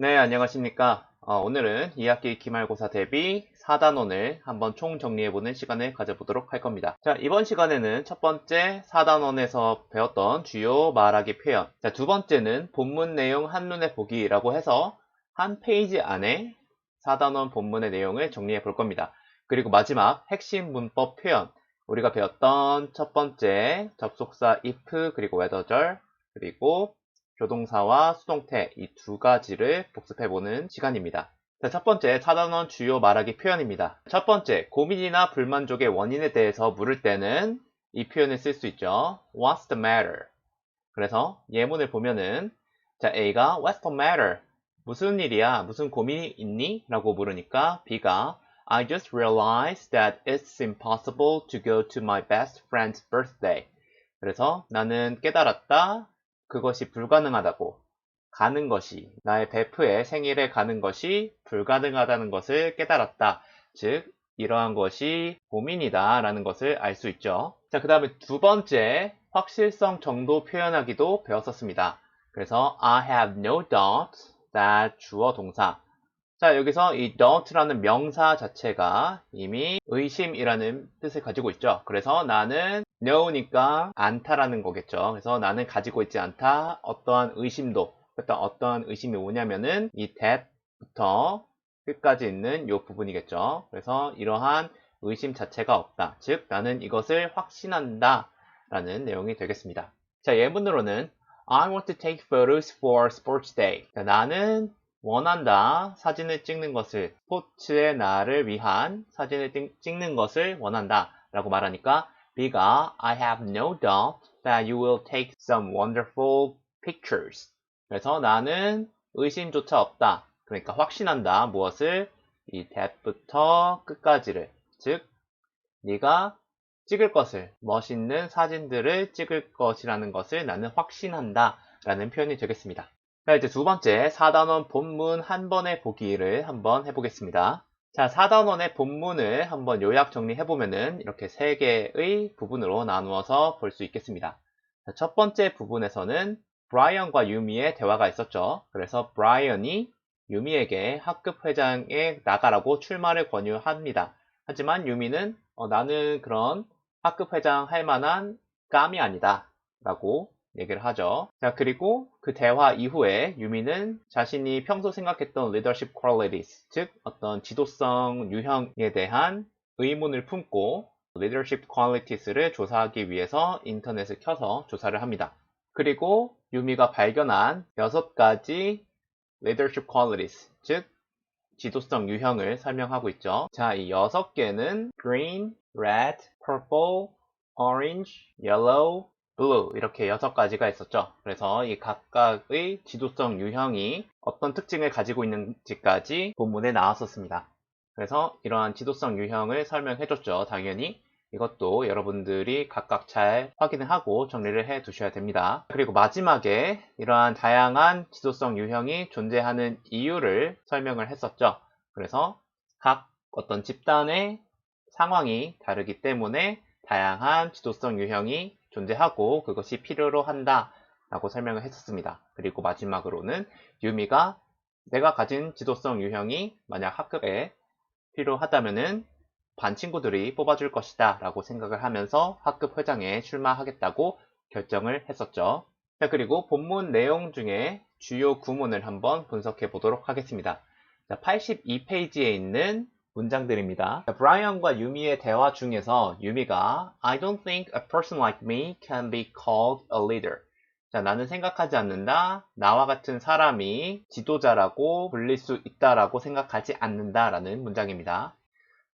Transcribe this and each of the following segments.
네, 안녕하십니까. 오늘은 2학기 기말고사 대비 4단원을 한번 총정리해보는 시간을 가져보도록 할 겁니다. 자, 이번 시간에는 첫 번째 4단원에서 배웠던 주요 말하기 표현. 자, 두 번째는 본문 내용 한눈에 보기라고 해서 한 페이지 안에 4단원 본문의 내용을 정리해 볼 겁니다. 그리고 마지막 핵심 문법 표현. 우리가 배웠던 첫 번째 접속사 if 그리고 whether절 그리고 조동사와 수동태 이 두 가지를 복습해보는 시간입니다. 자, 첫 번째 4단원 주요 말하기 표현입니다. 첫 번째, 고민이나 불만족의 원인에 대해서 물을 때는 이 표현을 쓸 수 있죠. What's the matter? 그래서 예문을 보면은 자, A가 What's the matter? 무슨 일이야? 무슨 고민이 있니? 라고 물으니까 B가 I just realized that it's impossible to go to my best friend's birthday. 그래서 나는 깨달았다. 그것이 불가능하다고. 가는 것이, 나의 베프의 생일에 가는 것이 불가능하다는 것을 깨달았다. 즉, 이러한 것이 고민이다 라는 것을 알 수 있죠. 자, 그 다음에 두 번째, 확실성 정도 표현하기도 배웠었습니다. 그래서 I have no doubt that 주어 동사. 자, 여기서 이 doubt라는 명사 자체가 이미 의심이라는 뜻을 가지고 있죠. 그래서 나는 know니까 않다라는 거겠죠. 그래서 나는 가지고 있지 않다. 어떠한 의심도. 어떠한 의심이 오냐면은 이 that부터 끝까지 있는 이 부분이겠죠. 그래서 이러한 의심 자체가 없다. 즉, 나는 이것을 확신한다. 라는 내용이 되겠습니다. 자, 예문으로는 I want to take photos for sports day. 자, 나는 원한다. 사진을 찍는 것을, 스포츠의 날을 위한 사진을 찍는 것을 원한다. 라고 말하니까 B가 I have no doubt that you will take some wonderful pictures. 그래서 나는 의심조차 없다. 그러니까 확신한다. 무엇을? 이 that부터 끝까지를. 즉, 네가 찍을 것을, 멋있는 사진들을 찍을 것이라는 것을 나는 확신한다. 라는 표현이 되겠습니다. 자, 이제 두 번째 4단원 본문 한 번에 보기를 한번 해보겠습니다. 자, 4단원의 본문을 한번 요약 정리해보면은 이렇게 세 개의 부분으로 나누어서 볼 수 있겠습니다. 자, 첫 번째 부분에서는 브라이언과 유미의 대화가 있었죠. 그래서 브라이언이 유미에게 학급 회장에 나가라고 출마를 권유합니다. 하지만 유미는 나는 그런 학급 회장 할 만한 감이 아니다. 라고 얘기를 하죠. 자, 그리고 그 대화 이후에 유미는 자신이 평소 생각했던 leadership qualities, 즉 어떤 지도성 유형에 대한 의문을 품고 leadership qualities를 조사하기 위해서 인터넷을 켜서 조사를 합니다. 그리고 유미가 발견한 6가지 leadership qualities, 즉 지도성 유형을 설명하고 있죠. 자, 이 6개는 green, red, purple, orange, yellow, blue 이렇게 6가지가 있었죠. 그래서 이 각각의 지도성 유형이 어떤 특징을 가지고 있는지까지 본문에 나왔었습니다. 그래서 이러한 지도성 유형을 설명해줬죠. 당연히 이것도 여러분들이 각각 잘 확인을 하고 정리를 해 두셔야 됩니다. 그리고 마지막에 이러한 다양한 지도성 유형이 존재하는 이유를 설명을 했었죠. 그래서 각 어떤 집단의 상황이 다르기 때문에 다양한 지도성 유형이 존재하고 그것이 필요로 한다 라고 설명을 했었습니다. 그리고 마지막으로는 유미가 내가 가진 지도성 유형이 만약 학급에 필요하다면은 반 친구들이 뽑아줄 것이다 라고 생각을 하면서 학급 회장에 출마하겠다고 결정을 했었죠. 자, 그리고 본문 내용 중에 주요 구문을 한번 분석해 보도록 하겠습니다. 자, 82페이지에 있는 문장들입니다. 브라이언과 유미의 대화 중에서 유미가 I don't think a person like me can be called a leader. 자, 나는 생각하지 않는다. 나와 같은 사람이 지도자라고 불릴 수 있다라고 생각하지 않는다라는 문장입니다.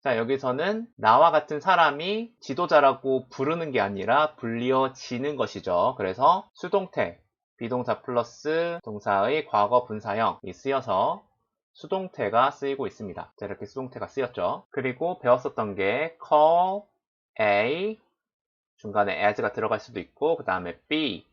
자, 여기서는 나와 같은 사람이 지도자라고 부르는 게 아니라 불리어지는 것이죠. 그래서 수동태, 비동사 플러스 동사의 과거 분사형이 쓰여서 수동태가 쓰이고 있습니다. 자, 이렇게 수동태가 쓰였죠. 그리고 배웠었던 게 call A, 중간에 as가 들어갈 수도 있고 그 다음에 B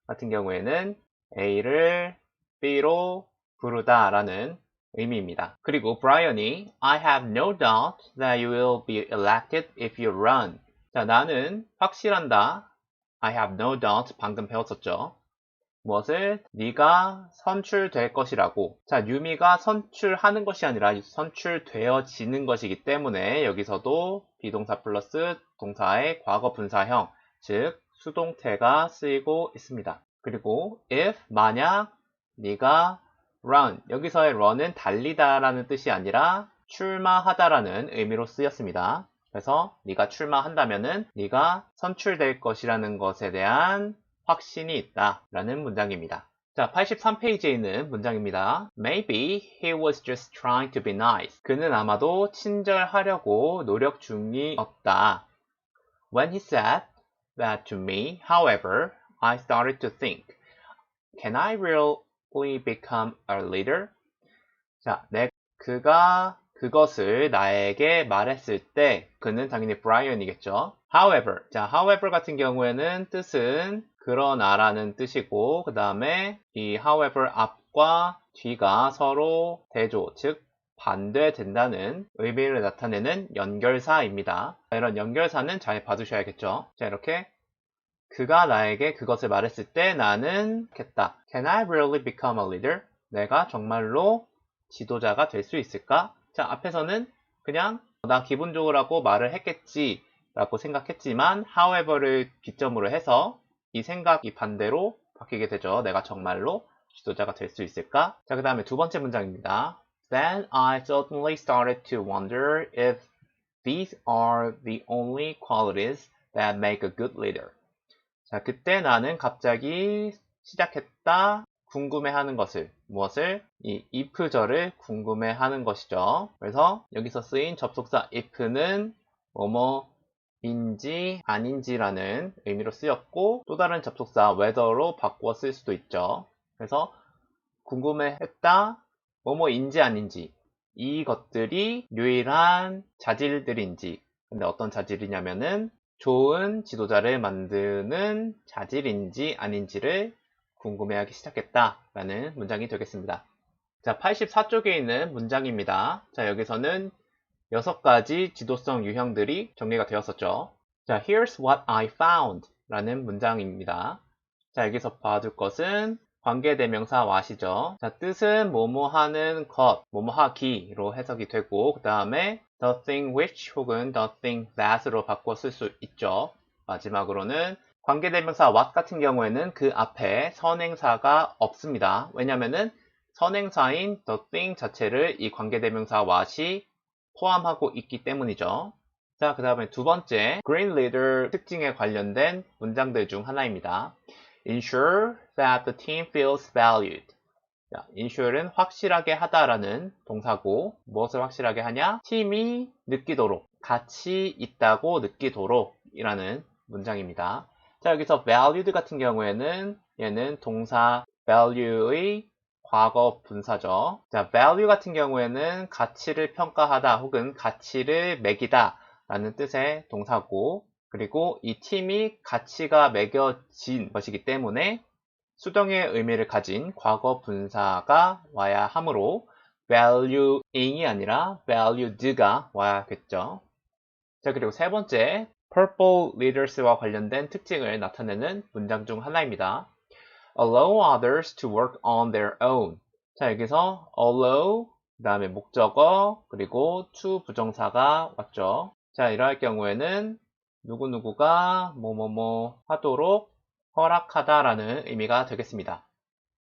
같은 경우에는 A를 B로 부르다 라는 의미입니다. 그리고 브라이언이 I have no doubt that you will be elected if you run. 자, 나는 확실한다. I have no doubt 방금 배웠었죠. 무엇을? 네가 선출될 것이라고. 자, 유미가 선출하는 것이 아니라 선출되어지는 것이기 때문에 여기서도 비동사 플러스 동사의 과거 분사형, 즉 수동태가 쓰이고 있습니다. 그리고 if 만약 네가 run, 여기서의 run은 달리다라는 뜻이 아니라 출마하다라는 의미로 쓰였습니다. 그래서 네가 출마한다면은 네가 선출될 것이라는 것에 대한 확신이 있다 라는 문장입니다. 자, 83페이지에 있는 문장입니다. Maybe he was just trying to be nice. 그는 아마도 친절하려고 노력 중이었다. When he said that to me, however, I started to think, can I really become a leader? 자, 그가 그것을 나에게 말했을 때 그는 당연히 브라이언이겠죠. However, 자, however 같은 경우에는 뜻은 그러나라는 뜻이고 그 다음에 이 however 앞과 뒤가 서로 대조, 즉 반대된다는 의미를 나타내는 연결사입니다. 이런 연결사는 잘 봐두셔야겠죠. 자, 이렇게 그가 나에게 그것을 말했을 때 나는 했다. Can I really become a leader? 내가 정말로 지도자가 될 수 있을까? 자, 앞에서는 그냥 나 기분 좋으라고 말을 했겠지 라고 생각했지만 however를 기점으로 해서 이 생각이 반대로 바뀌게 되죠. 내가 정말로 지도자가 될 수 있을까? 자, 그 다음에 두 번째 문장입니다. Then I suddenly started to wonder if these are the only qualities that make a good leader. 자, 그때 나는 갑자기 시작했다 궁금해하는 것을, 무엇을? 이 if절을 궁금해하는 것이죠. 그래서 여기서 쓰인 접속사 if는 뭐뭐인지 아닌지라는 의미로 쓰였고 또 다른 접속사 whether로 바꾸어 쓸 수도 있죠. 그래서 궁금해했다 뭐뭐인지 아닌지 이것들이 유일한 자질들인지, 근데 어떤 자질이냐면은 좋은 지도자를 만드는 자질인지 아닌지를 궁금해하기 시작했다라는 문장이 되겠습니다. 자, 84쪽에 있는 문장입니다. 자, 여기서는 6가지 지도성 유형들이 정리가 되었었죠. 자, here's what I found 라는 문장입니다. 자, 여기서 봐둘 것은 관계대명사 what이죠. 자, 뜻은 뭐뭐 하는 것, 뭐뭐 하기로 해석이 되고 그 다음에 the thing which 혹은 the thing that으로 바꿔 쓸 수 있죠. 마지막으로는 관계대명사 what 같은 경우에는 그 앞에 선행사가 없습니다. 왜냐면은 선행사인 the thing 자체를 이 관계대명사 what이 포함하고 있기 때문이죠. 자, 그 다음에 두 번째 Green Leader 특징에 관련된 문장들 중 하나입니다. Ensure that the team feels valued. 자, ensure는 확실하게 하다라는 동사고 무엇을 확실하게 하냐? 팀이 느끼도록, 가치 있다고 느끼도록 이라는 문장입니다. 자, 여기서 valued 같은 경우에는 얘는 동사 value의 과거 분사죠. 자, value 같은 경우에는 가치를 평가하다 혹은 가치를 매기다 라는 뜻의 동사고 그리고 이 팀이 가치가 매겨진 것이기 때문에 수동의 의미를 가진 과거 분사가 와야 하므로 valuing이 아니라 valued가 와야겠죠. 자, 그리고 세 번째 purple leaders와 관련된 특징을 나타내는 문장 중 하나입니다. Allow others to work on their own. 자, 여기서 allow, 그 다음에 목적어, 그리고 to 부정사가 왔죠. 자, 이러할 경우에는 누구누구가 뭐뭐뭐 하도록 허락하다라는 의미가 되겠습니다.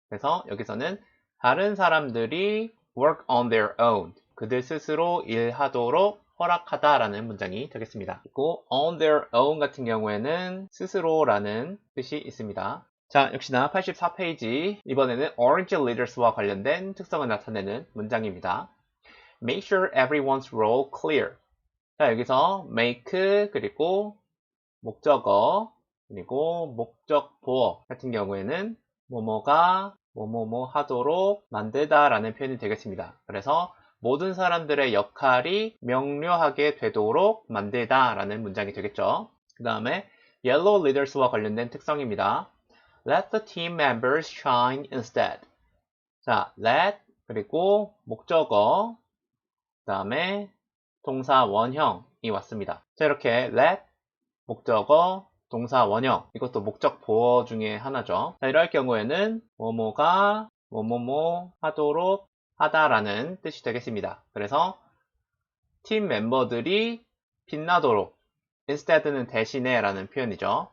그래서 여기서는 다른 사람들이 work on their own, 그들 스스로 일하도록 허락하다라는 문장이 되겠습니다. 그리고 on their own 같은 경우에는 스스로라는 뜻이 있습니다. 자, 역시나 84페이지 이번에는 orange leaders와 관련된 특성을 나타내는 문장입니다. Make sure everyone's role clear. 자, 여기서 make 그리고 목적어 그리고 목적보어 같은 경우에는 뭐뭐가 뭐뭐뭐 하도록 만들다 라는 표현이 되겠습니다. 그래서 모든 사람들의 역할이 명료하게 되도록 만들다 라는 문장이 되겠죠. 그 다음에 yellow leaders와 관련된 특성입니다. Let the team members shine instead. 자, let 그리고 목적어 그 다음에 동사 원형이 왔습니다. 자, 이렇게 let 목적어 동사 원형, 이것도 목적 보어 중에 하나죠. 자, 이럴 경우에는 뭐뭐가 뭐뭐뭐 하도록 하다라는 뜻이 되겠습니다. 그래서 팀 멤버들이 빛나도록, instead는 대신에 라는 표현이죠.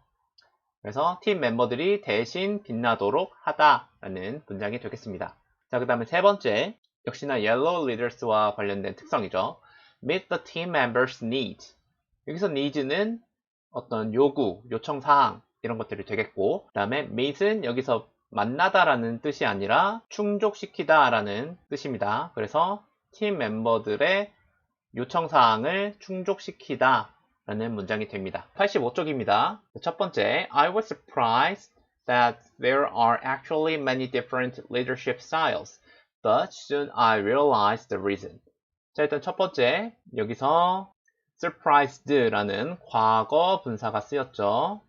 그래서 팀 멤버들이 대신 빛나도록 하다라는 문장이 되겠습니다. 자, 그 다음에 세 번째, 역시나 yellow leaders와 관련된 특성이죠. Meet the team members' needs. 여기서 needs는 어떤 요구, 요청 사항 이런 것들이 되겠고, 그 다음에 meet은 여기서 만나다라는 뜻이 아니라 충족시키다라는 뜻입니다. 그래서 팀 멤버들의 요청 사항을 충족시키다 라는 문장이 됩니다. 85쪽입니다. 첫 번째, I was surprised that there are actually many different leadership styles, but soon I realized the reason. 자, 일단 첫 번째, 여기서 surprised라는 과거 분사가 쓰였죠.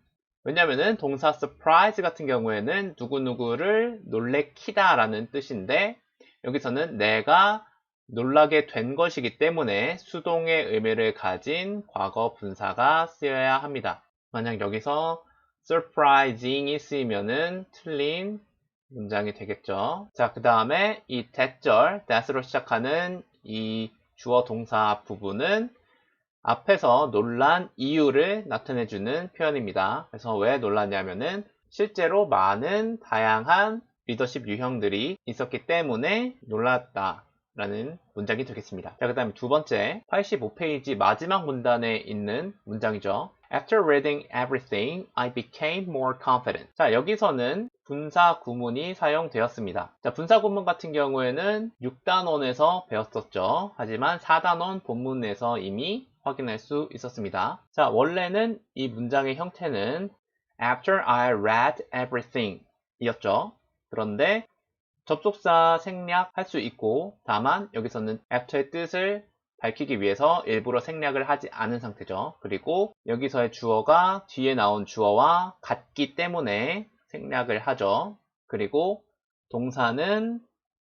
왜냐면은 동사 surprise 같은 경우에는 누구누구를 놀래키다 라는 뜻인데, 여기서는 내가 놀라게 된 것이기 때문에 수동의 의미를 가진 과거 분사가 쓰여야 합니다. 만약 여기서 surprising이 쓰이면은 틀린 문장이 되겠죠. 자, 그 다음에 이 that절, that으로 시작하는 이 주어 동사 부분은 앞에서 놀란 이유를 나타내주는 표현입니다. 그래서 왜 놀랐냐면은 실제로 많은 다양한 리더십 유형들이 있었기 때문에 놀랐다 라는 문장이 되겠습니다. 자, 그 다음에 두 번째, 85페이지 마지막 문단에 있는 문장이죠. After reading everything, I became more confident. 자, 여기서는 분사 구문이 사용되었습니다. 자, 분사 구문 같은 경우에는 6단원에서 배웠었죠. 하지만 4단원 본문에서 이미 확인할 수 있었습니다. 자, 원래는 이 문장의 형태는 After I read everything 이었죠. 그런데 접속사 생략할 수 있고, 다만 여기서는 after의 뜻을 밝히기 위해서 일부러 생략을 하지 않은 상태죠. 그리고 여기서의 주어가 뒤에 나온 주어와 같기 때문에 생략을 하죠. 그리고 동사는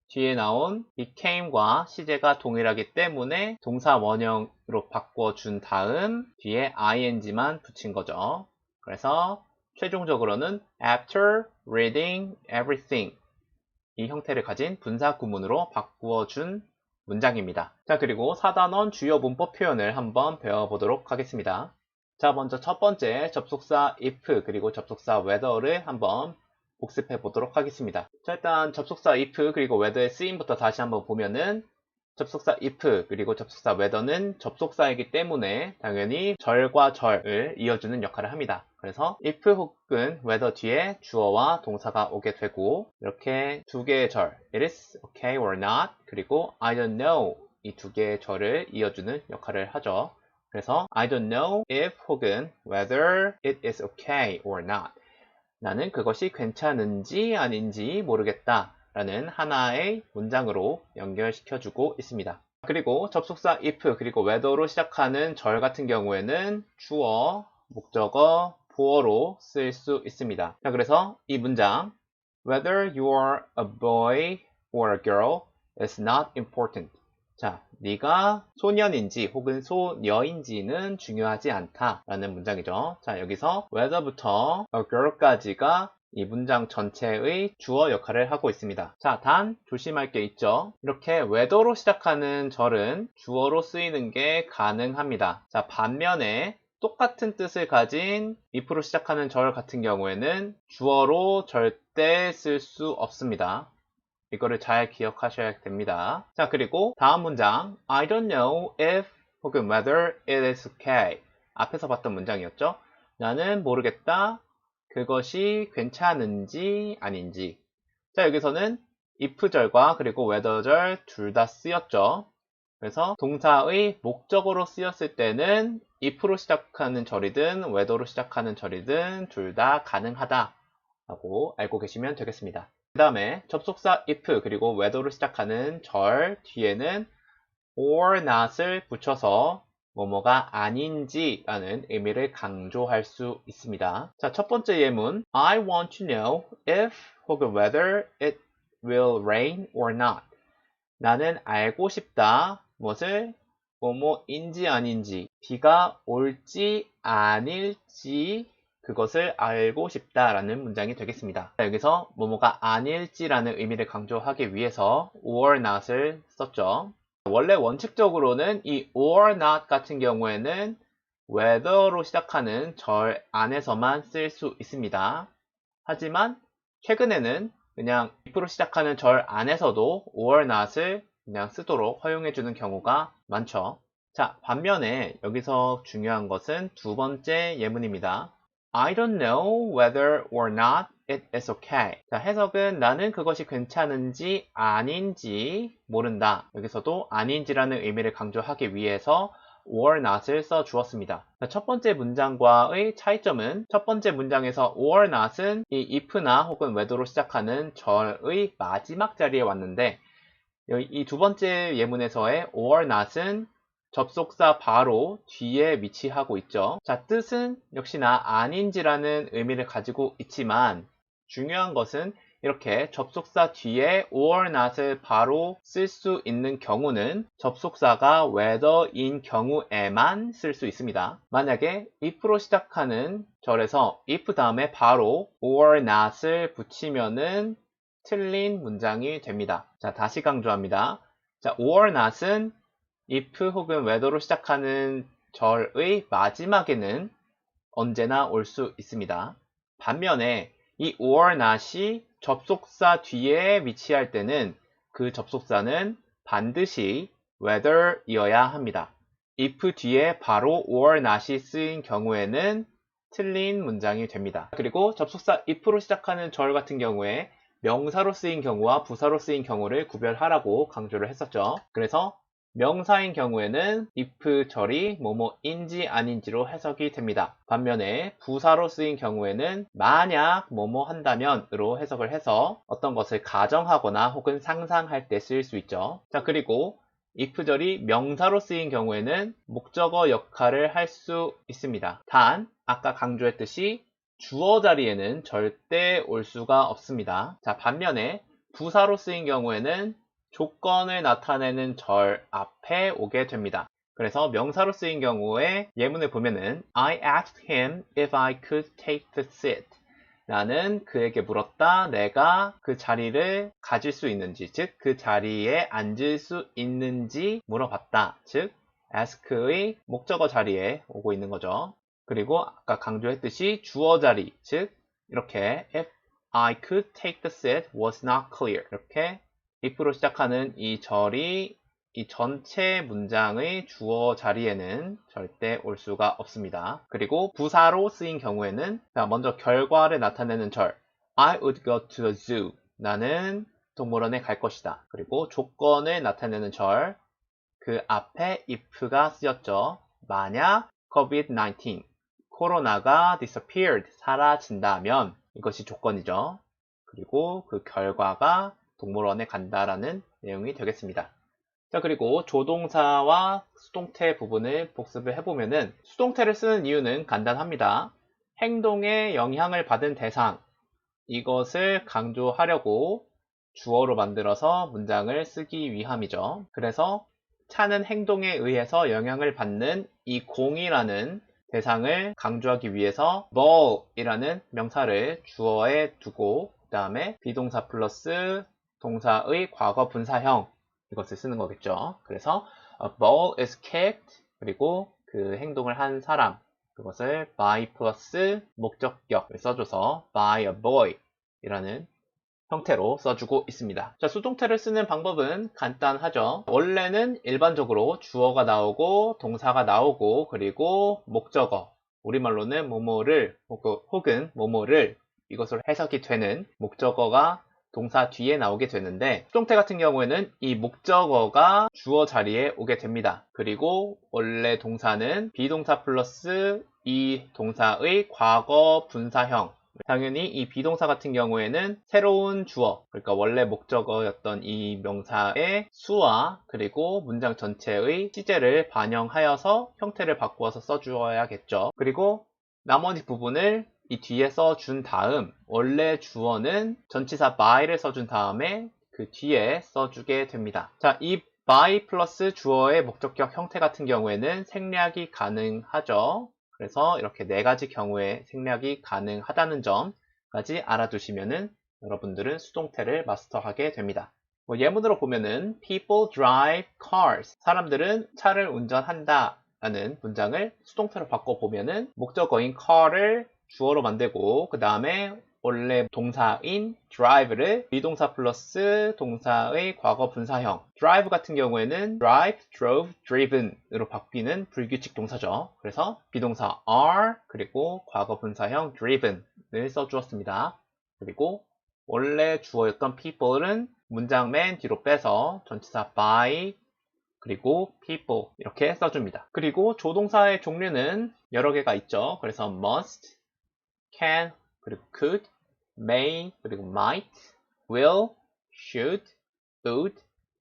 뒤에 나온 became과 시제가 동일하기 때문에 동사 원형으로 바꿔준 다음 뒤에 ing만 붙인 거죠. 그래서 최종적으로는 after reading everything 이 형태를 가진 분사 구문으로 바꾸어준 문장입니다. 자, 그리고 4단원 주요 문법 표현을 한번 배워보도록 하겠습니다. 자, 먼저 첫 번째 접속사 if 그리고 접속사 whether를 한번 복습해 보도록 하겠습니다. 자, 일단 접속사 if 그리고 whether의 쓰임부터 다시 한번 보면은 접속사 if 그리고 접속사 whether는 접속사이기 때문에 당연히 절과 절을 이어주는 역할을 합니다. 그래서 if 혹은 whether 뒤에 주어와 동사가 오게 되고, 이렇게 두 개의 절 it is okay or not 그리고 I don't know 이 두 개의 절을 이어주는 역할을 하죠. 그래서 I don't know if 혹은 whether it is okay or not, 나는 그것이 괜찮은지 아닌지 모르겠다 라는 하나의 문장으로 연결시켜주고 있습니다. 그리고 접속사 if 그리고 whether로 시작하는 절 같은 경우에는 주어, 목적어, 보어로 쓰일 수 있습니다. 자, 그래서 이 문장 Whether you are a boy or a girl is not important. 자, 네가 소년인지 혹은 소녀인지는 중요하지 않다 라는 문장이죠. 자, 여기서 whether부터 a girl까지가 이 문장 전체의 주어 역할을 하고 있습니다. 자, 단 조심할 게 있죠. 이렇게 whether로 시작하는 절은 주어로 쓰이는 게 가능합니다. 자, 반면에 똑같은 뜻을 가진 if로 시작하는 절 같은 경우에는 주어로 절대 쓸 수 없습니다. 이거를 잘 기억하셔야 됩니다. 자, 그리고 다음 문장 I don't know if 혹은 whether it is okay. 앞에서 봤던 문장이었죠. 나는 모르겠다. 그것이 괜찮은지 아닌지. 자, 여기서는 if절과 그리고 whether절 둘 다 쓰였죠. 그래서 동사의 목적어로 쓰였을 때는 if로 시작하는 절이든 whether로 시작하는 절이든 둘 다 가능하다라고 알고 계시면 되겠습니다. 그 다음에 접속사 if 그리고 whether로 시작하는 절 뒤에는 or not을 붙여서 뭐뭐가 아닌지 라는 의미를 강조할 수 있습니다. 자, 첫 번째 예문 I want to know if 혹은 whether it will rain or not. 나는 알고 싶다. 무엇을? 뭐뭐인지 아닌지, 비가 올지 아닐지 그것을 알고 싶다라는 문장이 되겠습니다. 자, 여기서 뭐뭐가 아닐지라는 의미를 강조하기 위해서 or not을 썼죠. 원래 원칙적으로는 이 or not 같은 경우에는 whether로 시작하는 절 안에서만 쓸 수 있습니다. 하지만 최근에는 그냥 if로 시작하는 절 안에서도 or not을 그냥 쓰도록 허용해주는 경우가 많죠. 자, 반면에 여기서 중요한 것은 두 번째 예문입니다. I don't know whether or not it is okay. 자, 해석은 나는 그것이 괜찮은지 아닌지 모른다. 여기서도 아닌지라는 의미를 강조하기 위해서 or not을 써 주었습니다. 자, 첫 번째 문장과의 차이점은 첫 번째 문장에서 or not은 이 if나 혹은 whether로 시작하는 절의 마지막 자리에 왔는데 이 두 번째 예문에서의 or not은 접속사 바로 뒤에 위치하고 있죠. 자, 뜻은 역시나 아닌지라는 의미를 가지고 있지만 중요한 것은 이렇게 접속사 뒤에 or not을 바로 쓸 수 있는 경우는 접속사가 whether인 경우에만 쓸 수 있습니다. 만약에 if로 시작하는 절에서 if 다음에 바로 or not을 붙이면은 틀린 문장이 됩니다. 자, 다시 강조합니다. 자, or not은 if 혹은 whether로 시작하는 절의 마지막에는 언제나 올 수 있습니다. 반면에 이 or not이 접속사 뒤에 위치할 때는 그 접속사는 반드시 whether이어야 합니다. if 뒤에 바로 or not이 쓰인 경우에는 틀린 문장이 됩니다. 그리고 접속사 if로 시작하는 절 같은 경우에 명사로 쓰인 경우와 부사로 쓰인 경우를 구별하라고 강조를 했었죠. 그래서 명사인 경우에는 if 절이 뭐뭐인지 아닌지로 해석이 됩니다. 반면에 부사로 쓰인 경우에는 만약 뭐뭐 한다면으로 해석을 해서 어떤 것을 가정하거나 혹은 상상할 때 쓰일 수 있죠. 자, 그리고 if 절이 명사로 쓰인 경우에는 목적어 역할을 할 수 있습니다. 단 아까 강조했듯이 주어 자리에는 절대 올 수가 없습니다. 자, 반면에 부사로 쓰인 경우에는 조건을 나타내는 절 앞에 오게 됩니다. 그래서 명사로 쓰인 경우에 예문을 보면은 I asked him if I could take the seat. 나는 그에게 물었다. 내가 그 자리를 가질 수 있는지, 즉 그 자리에 앉을 수 있는지 물어봤다. 즉 ask의 목적어 자리에 오고 있는 거죠. 그리고 아까 강조했듯이 주어 자리, 즉 이렇게 if I could take the seat was not clear. 이렇게 if로 시작하는 이 절이 이 전체 문장의 주어 자리에는 절대 올 수가 없습니다. 그리고 부사로 쓰인 경우에는 먼저 결과를 나타내는 절 I would go to the zoo. 나는 동물원에 갈 것이다. 그리고 조건을 나타내는 절 그 앞에 if가 쓰였죠. 만약 COVID-19 코로나가 disappeared 사라진다면 이것이 조건이죠. 그리고 그 결과가 동물원에 간다라는 내용이 되겠습니다. 자, 그리고 조동사와 수동태 부분을 복습을 해보면은 수동태를 쓰는 이유는 간단합니다. 행동에 영향을 받은 대상 이것을 강조하려고 주어로 만들어서 문장을 쓰기 위함이죠. 그래서 차는 행동에 의해서 영향을 받는 이 공이라는 대상을 강조하기 위해서 ball이라는 명사를 주어에 두고 그 다음에 비동사 플러스 동사의 과거 분사형 이것을 쓰는 거겠죠. 그래서 a ball is kicked 그리고 그 행동을 한 사람 그것을 by 플러스 목적격을 써줘서 by a boy 이라는 형태로 써주고 있습니다. 자, 수동태를 쓰는 방법은 간단하죠. 원래는 일반적으로 주어가 나오고 동사가 나오고 그리고 목적어 우리말로는 뭐뭐를 혹은 뭐뭐를 이것으로 해석이 되는 목적어가 동사 뒤에 나오게 되는데 수동태 같은 경우에는 이 목적어가 주어 자리에 오게 됩니다. 그리고 원래 동사는 비동사 플러스 이 동사의 과거 분사형 당연히 이 비동사 같은 경우에는 새로운 주어, 그러니까 원래 목적어였던 이 명사의 수와 그리고 문장 전체의 시제를 반영하여서 형태를 바꾸어서 써주어야겠죠. 그리고 나머지 부분을 이 뒤에 써준 다음 원래 주어는 전치사 by를 써준 다음에 그 뒤에 써주게 됩니다. 자, 이 by 플러스 주어의 목적격 형태 같은 경우에는 생략이 가능하죠. 그래서 이렇게 네 가지 경우에 생략이 가능하다는 점까지 알아두시면은 여러분들은 수동태를 마스터하게 됩니다. 예문으로 보면은 people drive cars. 사람들은 차를 운전한다 라는 문장을 수동태로 바꿔보면은 목적어인 car를 주어로 만들고 그 다음에 원래 동사인 drive를 비동사 플러스 동사의 과거 분사형 drive 같은 경우에는 drive, drove, driven으로 바뀌는 불규칙 동사죠. 그래서 비동사 are 그리고 과거 분사형 driven을 써주었습니다. 그리고 원래 주어였던 people은 문장 맨 뒤로 빼서 전치사 by 그리고 people 이렇게 써줍니다. 그리고 조동사의 종류는 여러 개가 있죠. 그래서 must, can, 그리고 could, may, 그리고 might, will, should, would,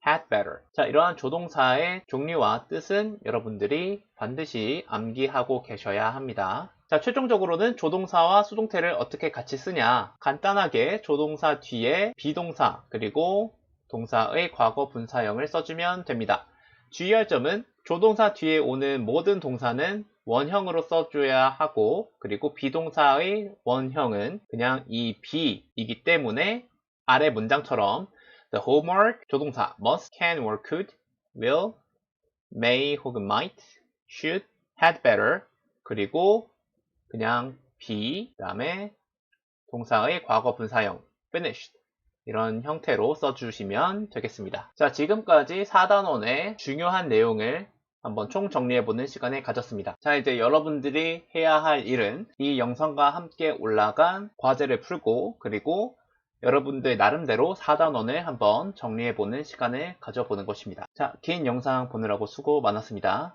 had better. 자, 이러한 조동사의 종류와 뜻은 여러분들이 반드시 암기하고 계셔야 합니다. 자, 최종적으로는 조동사와 수동태를 어떻게 같이 쓰냐. 간단하게 조동사 뒤에 비동사 그리고 동사의 과거 분사형을 써주면 됩니다. 주의할 점은 조동사 뒤에 오는 모든 동사는 원형으로 써줘야 하고 그리고 비동사의 원형은 그냥 이 be이기 때문에 아래 문장처럼 the homework 조동사 must, can or could, will, may 혹은 might, should, had better 그리고 그냥 be 그 다음에 동사의 과거 분사형 finished 이런 형태로 써주시면 되겠습니다. 자, 지금까지 4단원의 중요한 내용을 한번 총정리해보는 시간을 가졌습니다. 자, 이제 여러분들이 해야 할 일은 이 영상과 함께 올라간 과제를 풀고 그리고 여러분들 나름대로 4단원을 한번 정리해보는 시간을 가져보는 것입니다. 자, 긴 영상 보느라고 수고 많았습니다.